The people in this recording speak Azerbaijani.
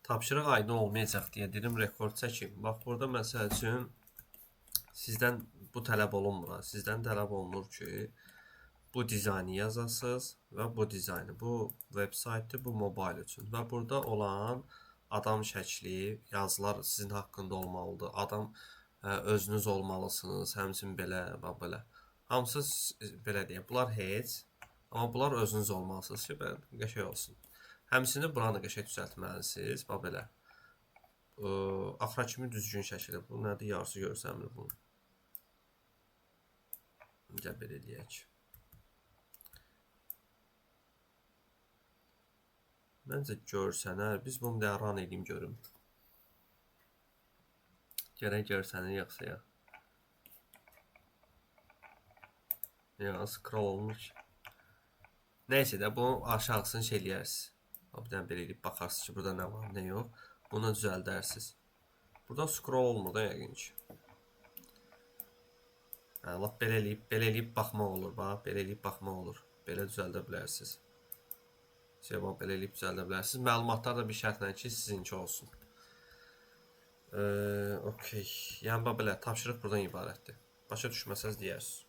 Tapşırıq aydın olmayacaq deyə dedim rekord çəkim. Bax burada məsəl üçün sizdən bu tələb olunmur. Sizdən tələb olunur ki, bu dizaynı yazasınız və bu dizaynı. Bu web saytı, bu mobil üçün. Və burada olan adam şəkli, yazılar sizin haqqında olmalıdır. Adam özünüz olmalısınız. Həmçinin belə və belə. Hamısı belə deyək. Bunlar heç. Amma bunlar özünüz olmalısınız ki, qəşəng olsun. Həmçinin buranı qəşəng düzəltməlisiniz. Bax belə. Axıra kimi düzgün şəkildə. Bu nədir? Yarısı görsənmir bunu. Necə belə eləyək. Məncə görsənər. Biz bunu da run edeyim görüm. Gərək görsənir yoxsa ya. Ya scroll olmur ki. Neyse də bunu aşağısını şey eləyərsiniz. Bir dənə belə eləyib baxarsınız ki, burada nə var, nə yox. Bunu düzəldərsiniz. Burada scroll olmur da yəqin ki. Lap belə eləyib baxmaq olur. Bax, belə eləyib baxmaq olur. Belə düzəldə bilərsiniz. Belə eləyib düzəldə bilərsiniz. Məlumatlar da bir şərtlə ki, sizinki olsun. Okey. Yəni belə tapşırıq buradan ibarətdir. Başa düşməsəz deyərsiniz.